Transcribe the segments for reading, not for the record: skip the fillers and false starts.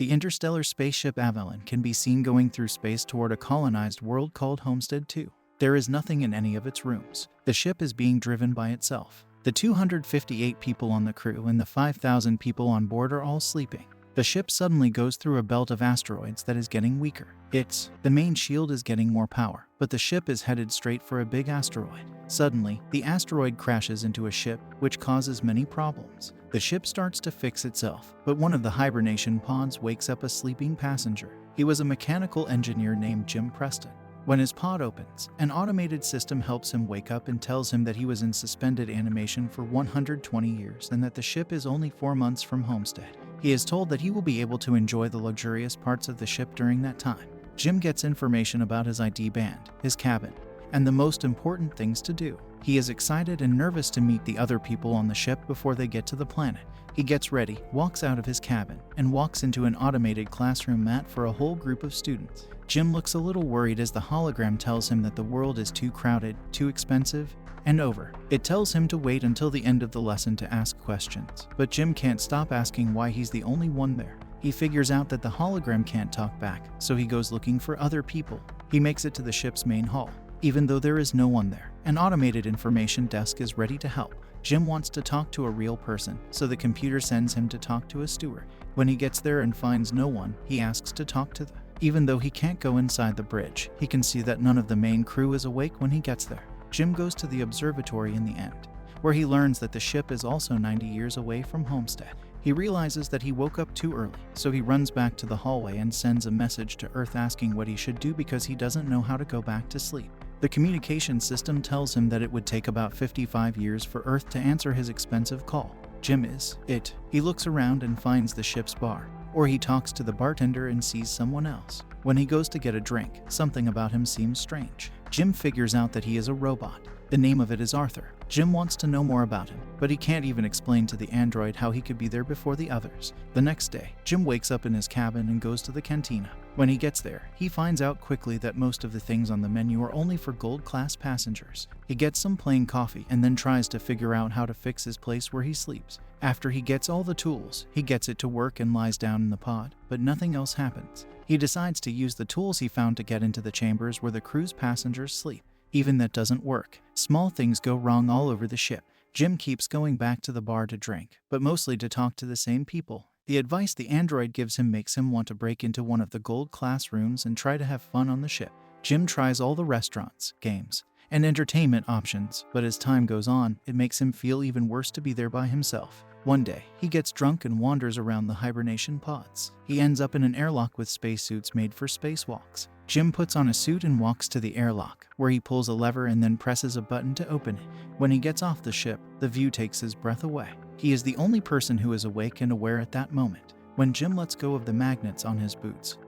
The interstellar spaceship Avalon can be seen going through space toward a colonized world called Homestead 2. There is nothing in any of its rooms. The ship is being driven by itself. The 258 people on the crew and the 5,000 people on board are all sleeping. The ship suddenly goes through a belt of asteroids that is getting weaker. The main shield is getting more power, but the ship is headed straight for a big asteroid. Suddenly, the asteroid crashes into a ship, which causes many problems. The ship starts to fix itself, but one of the hibernation pods wakes up a sleeping passenger. He was a mechanical engineer named Jim Preston. When his pod opens, an automated system helps him wake up and tells him that he was in suspended animation for 120 years and that the ship is only 4 months from Homestead. He is told that he will be able to enjoy the luxurious parts of the ship during that time. Jim gets information about his ID band, his cabin, and the most important things to do. He is excited and nervous to meet the other people on the ship before they get to the planet. He gets ready, walks out of his cabin, and walks into an automated classroom mat for a whole group of students. Jim looks a little worried as the hologram tells him that the world is too crowded, too expensive, and over. It tells him to wait until the end of the lesson to ask questions, but Jim can't stop asking why he's the only one there. He figures out that the hologram can't talk back, so he goes looking for other people. He makes it to the ship's main hall. Even though there is no one there, an automated information desk is ready to help. Jim wants to talk to a real person, so the computer sends him to talk to a steward. When he gets there and finds no one, he asks to talk to them. Even though he can't go inside the bridge, he can see that none of the main crew is awake when he gets there. Jim goes to the observatory in the end, where he learns that the ship is also 90 years away from Homestead. He realizes that he woke up too early, so he runs back to the hallway and sends a message to Earth asking what he should do because he doesn't know how to go back to sleep. The communication system tells him that it would take about 55 years for Earth to answer his expensive call. Jim is it. He looks around and finds the ship's bar, or he talks to the bartender and sees someone else. When he goes to get a drink, something about him seems strange. Jim figures out that he is a robot. The name of it is Arthur. Jim wants to know more about him, but he can't even explain to the android how he could be there before the others. The next day, Jim wakes up in his cabin and goes to the cantina. When he gets there, he finds out quickly that most of the things on the menu are only for gold-class passengers. He gets some plain coffee and then tries to figure out how to fix his place where he sleeps. After he gets all the tools, he gets it to work and lies down in the pod, but nothing else happens. He decides to use the tools he found to get into the chambers where the crew's passengers sleep. Even that doesn't work. Small things go wrong all over the ship. Jim keeps going back to the bar to drink, but mostly to talk to the same people. The advice the android gives him makes him want to break into one of the gold class rooms and try to have fun on the ship. Jim tries all the restaurants, games, and entertainment options, but as time goes on, it makes him feel even worse to be there by himself. One day, he gets drunk and wanders around the hibernation pods. He ends up in an airlock with spacesuits made for spacewalks. Jim puts on a suit and walks to the airlock, where he pulls a lever and then presses a button to open it. When he gets off the ship, the view takes his breath away. He is the only person who is awake and aware at that moment. When Jim lets go of the magnets on his boots,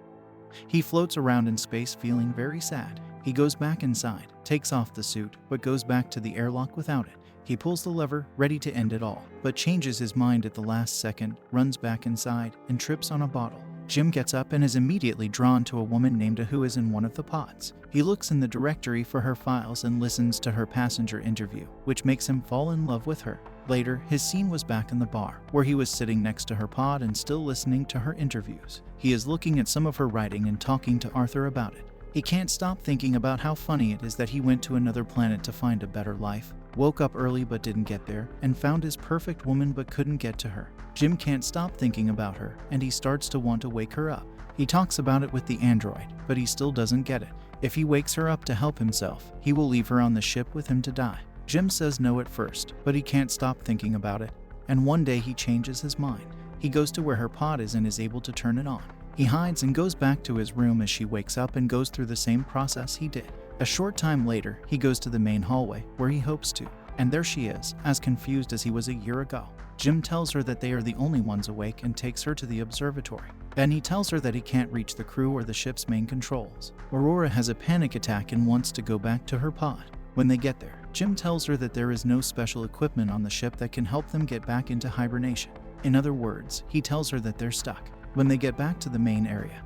he floats around in space feeling very sad. He goes back inside, takes off the suit, but goes back to the airlock without it. He pulls the lever, ready to end it all, but changes his mind at the last second, runs back inside, and trips on a bottle. Jim gets up and is immediately drawn to a woman named A who is in one of the pods. He looks in the directory for her files and listens to her passenger interview, which makes him fall in love with her. Later, his scene was back in the bar, where he was sitting next to her pod and still listening to her interviews. He is looking at some of her writing and talking to Arthur about it. He can't stop thinking about how funny it is that he went to another planet to find a better life, woke up early but didn't get there, and found his perfect woman but couldn't get to her. Jim can't stop thinking about her, and he starts to want to wake her up. He talks about it with the android, but he still doesn't get it. If he wakes her up to help himself, he will leave her on the ship with him to die. Jim says no at first, but he can't stop thinking about it, and one day he changes his mind. He goes to where her pod is and is able to turn it on. He hides and goes back to his room as she wakes up and goes through the same process he did. A short time later, he goes to the main hallway, where he hopes to, and there she is, as confused as he was a year ago. Jim tells her that they are the only ones awake and takes her to the observatory. Then he tells her that he can't reach the crew or the ship's main controls. Aurora has a panic attack and wants to go back to her pod. When they get there, Jim tells her that there is no special equipment on the ship that can help them get back into hibernation. In other words, he tells her that they're stuck. When they get back to the main area,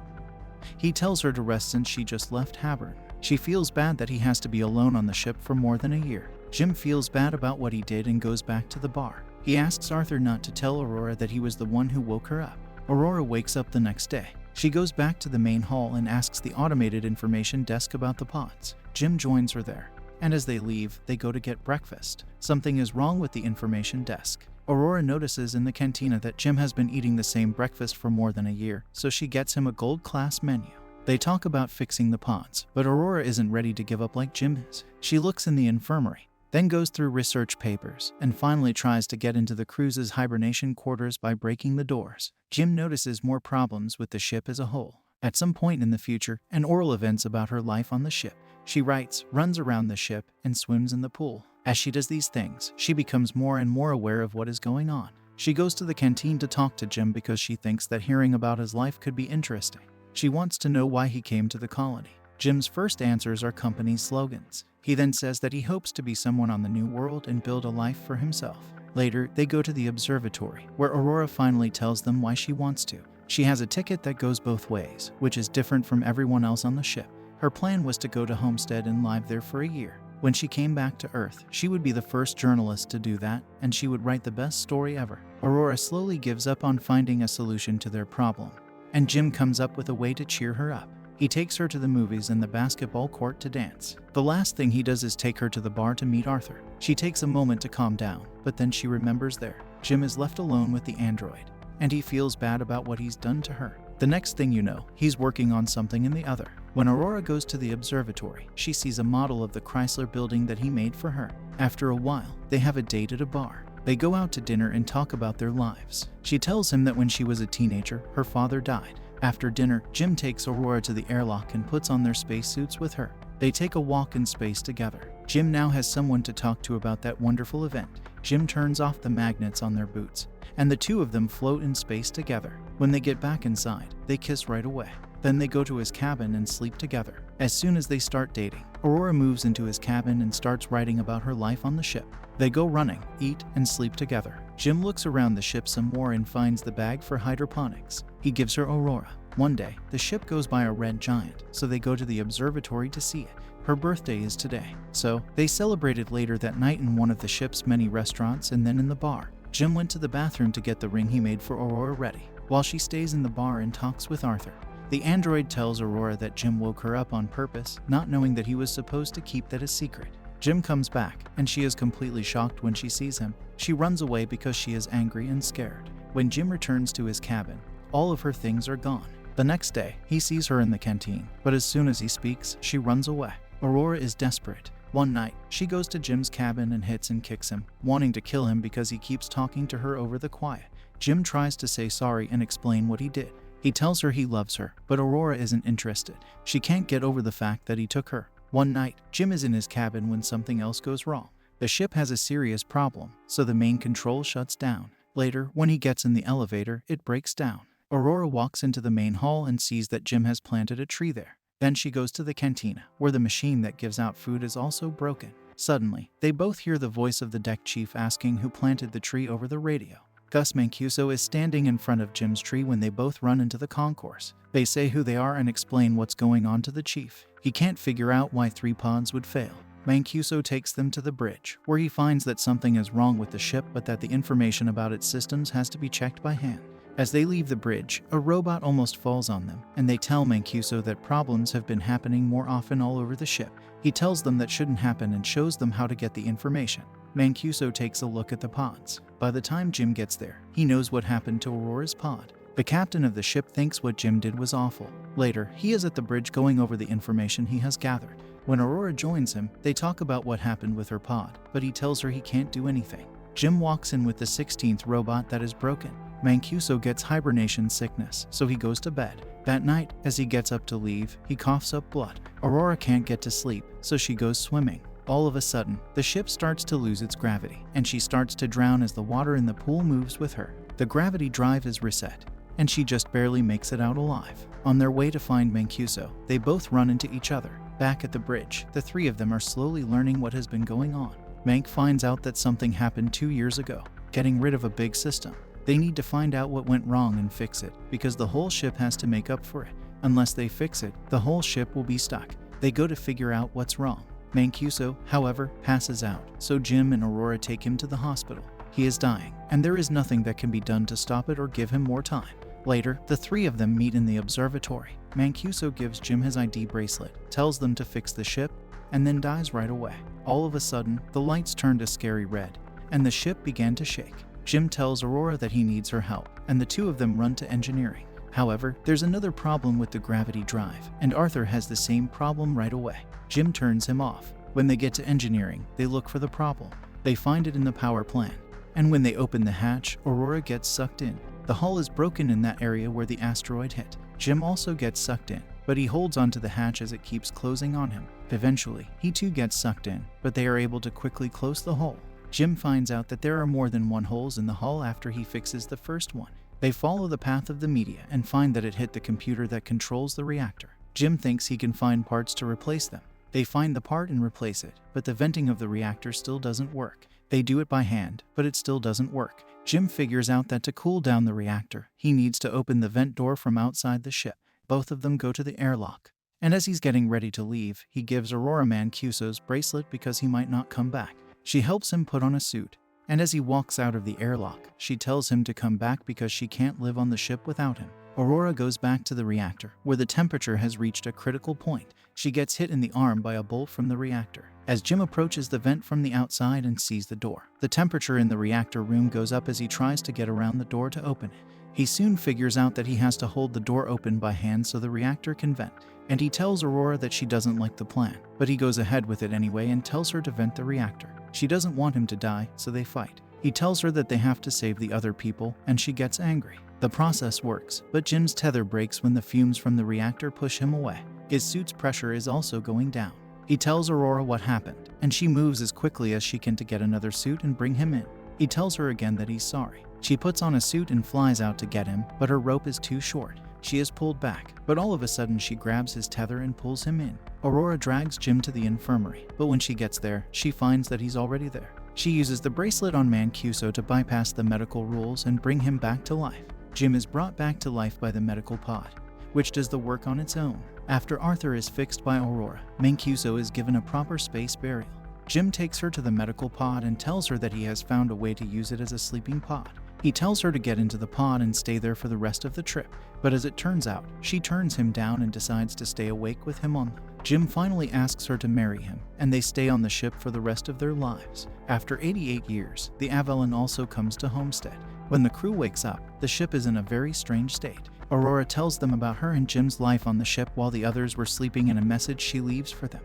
he tells her to rest since she just left Havern. She feels bad that he has to be alone on the ship for more than a year. Jim feels bad about what he did and goes back to the bar. He asks Arthur not to tell Aurora that he was the one who woke her up. Aurora wakes up the next day. She goes back to the main hall and asks the automated information desk about the pods. Jim joins her there, and as they leave, they go to get breakfast. Something is wrong with the information desk. Aurora notices in the cantina that Jim has been eating the same breakfast for more than a year, so she gets him a gold-class menu. They talk about fixing the pods, but Aurora isn't ready to give up like Jim is. She looks in the infirmary, then goes through research papers, and finally tries to get into the crew's hibernation quarters by breaking the doors. Jim notices more problems with the ship as a whole. At some point in the future, an oral events about her life on the ship. She writes, runs around the ship, and swims in the pool. As she does these things, she becomes more and more aware of what is going on. She goes to the canteen to talk to Jim because she thinks that hearing about his life could be interesting. She wants to know why he came to the colony. Jim's first answers are company slogans. He then says that he hopes to be someone on the new world and build a life for himself. Later, they go to the observatory, where Aurora finally tells them why she wants to. She has a ticket that goes both ways, which is different from everyone else on the ship. Her plan was to go to Homestead and live there for a year. When she came back to Earth, she would be the first journalist to do that, and she would write the best story ever. Aurora slowly gives up on finding a solution to their problem, and Jim comes up with a way to cheer her up. He takes her to the movies and the basketball court to dance. The last thing he does is take her to the bar to meet Arthur. She takes a moment to calm down, but then she remembers there. Jim is left alone with the android, and he feels bad about what he's done to her. The next thing you know, he's working on something in the other. When Aurora goes to the observatory, she sees a model of the Chrysler building that he made for her. After a while, they have a date at a bar. They go out to dinner and talk about their lives. She tells him that when she was a teenager, her father died. After dinner, Jim takes Aurora to the airlock and puts on their spacesuits with her. They take a walk in space together. Jim now has someone to talk to about that wonderful event. Jim turns off the magnets on their boots, and the two of them float in space together. When they get back inside, they kiss right away. Then they go to his cabin and sleep together. As soon as they start dating, Aurora moves into his cabin and starts writing about her life on the ship. They go running, eat, and sleep together. Jim looks around the ship some more and finds the bag for hydroponics. He gives her Aurora. One day, the ship goes by a red giant, so they go to the observatory to see it. Her birthday is today, so they celebrated later that night in one of the ship's many restaurants and then in the bar. Jim went to the bathroom to get the ring he made for Aurora ready, while she stays in the bar and talks with Arthur. The android tells Aurora that Jim woke her up on purpose, not knowing that he was supposed to keep that a secret. Jim comes back, and she is completely shocked when she sees him. She runs away because she is angry and scared. When Jim returns to his cabin, all of her things are gone. The next day, he sees her in the canteen, but as soon as he speaks, she runs away. Aurora is desperate. One night, she goes to Jim's cabin and hits and kicks him, wanting to kill him because he keeps talking to her over the quiet. Jim tries to say sorry and explain what he did. He tells her he loves her, but Aurora isn't interested. She can't get over the fact that he took her. One night, Jim is in his cabin when something else goes wrong. The ship has a serious problem, so the main control shuts down. Later, when he gets in the elevator, it breaks down. Aurora walks into the main hall and sees that Jim has planted a tree there. Then she goes to the cantina, where the machine that gives out food is also broken. Suddenly, they both hear the voice of the deck chief asking who planted the tree over the radio. Gus Mancuso is standing in front of Jim's tree when they both run into the concourse. They say who they are and explain what's going on to the chief. He can't figure out why 3 pods would fail. Mancuso takes them to the bridge, where he finds that something is wrong with the ship but that the information about its systems has to be checked by hand. As they leave the bridge, a robot almost falls on them, and they tell Mancuso that problems have been happening more often all over the ship. He tells them that shouldn't happen and shows them how to get the information. Mancuso takes a look at the pods. By the time Jim gets there, he knows what happened to Aurora's pod. The captain of the ship thinks what Jim did was awful. Later, he is at the bridge going over the information he has gathered. When Aurora joins him, they talk about what happened with her pod, but he tells her he can't do anything. Jim walks in with the 16th robot that is broken. Mancuso gets hibernation sickness, so he goes to bed. That night, as he gets up to leave, he coughs up blood. Aurora can't get to sleep, so she goes swimming. All of a sudden, the ship starts to lose its gravity, and she starts to drown as the water in the pool moves with her. The gravity drive is reset, and she just barely makes it out alive. On their way to find Mancuso, they both run into each other. Back at the bridge, the 3 of them are slowly learning what has been going on. Mank finds out that something happened 2 years ago, getting rid of a big system. They need to find out what went wrong and fix it, because the whole ship has to make up for it. Unless they fix it, the whole ship will be stuck. They go to figure out what's wrong. Mancuso, however, passes out, so Jim and Aurora take him to the hospital. He is dying, and there is nothing that can be done to stop it or give him more time. Later, the three of them meet in the observatory. Mancuso gives Jim his ID bracelet, tells them to fix the ship, and then dies right away. All of a sudden, the lights turned a scary red, and the ship began to shake. Jim tells Aurora that he needs her help, and the two of them run to engineering. However, there's another problem with the gravity drive, and Arthur has the same problem right away. Jim turns him off. When they get to engineering, they look for the problem. They find it in the power plant, and when they open the hatch, Aurora gets sucked in. The hull is broken in that area where the asteroid hit. Jim also gets sucked in, but he holds onto the hatch as it keeps closing on him. Eventually, he too gets sucked in, but they are able to quickly close the hole. Jim finds out that there are more than one holes in the hull after he fixes the first one. They follow the path of the media and find that it hit the computer that controls the reactor. Jim thinks he can find parts to replace them. They find the part and replace it, but the venting of the reactor still doesn't work. They do it by hand, but it still doesn't work. Jim figures out that to cool down the reactor, he needs to open the vent door from outside the ship. Both of them go to the airlock. And as he's getting ready to leave, he gives Aurora Mancuso's bracelet because he might not come back. She helps him put on a suit, and as he walks out of the airlock, she tells him to come back because she can't live on the ship without him. Aurora goes back to the reactor, where the temperature has reached a critical point. She gets hit in the arm by a bolt from the reactor. As Jim approaches the vent from the outside and sees the door, the temperature in the reactor room goes up as he tries to get around the door to open it. He soon figures out that he has to hold the door open by hand so the reactor can vent, and he tells Aurora that she doesn't like the plan, but he goes ahead with it anyway and tells her to vent the reactor. She doesn't want him to die, so they fight. He tells her that they have to save the other people, and she gets angry. The process works, but Jim's tether breaks when the fumes from the reactor push him away. His suit's pressure is also going down. He tells Aurora what happened, and she moves as quickly as she can to get another suit and bring him in. He tells her again that he's sorry. She puts on a suit and flies out to get him, but her rope is too short. She is pulled back, but all of a sudden she grabs his tether and pulls him in. Aurora drags Jim to the infirmary, but when she gets there, she finds that he's already there. She uses the bracelet on Mancuso to bypass the medical rules and bring him back to life. Jim is brought back to life by the medical pod, which does the work on its own. After Arthur is fixed by Aurora, Mancuso is given a proper space burial. Jim takes her to the medical pod and tells her that he has found a way to use it as a sleeping pod. He tells her to get into the pod and stay there for the rest of the trip, but as it turns out, she turns him down and decides to stay awake with him on them. Jim finally asks her to marry him, and they stay on the ship for the rest of their lives. After 88 years, the Avalon also comes to Homestead. When the crew wakes up, the ship is in a very strange state. Aurora tells them about her and Jim's life on the ship while the others were sleeping and a message she leaves for them.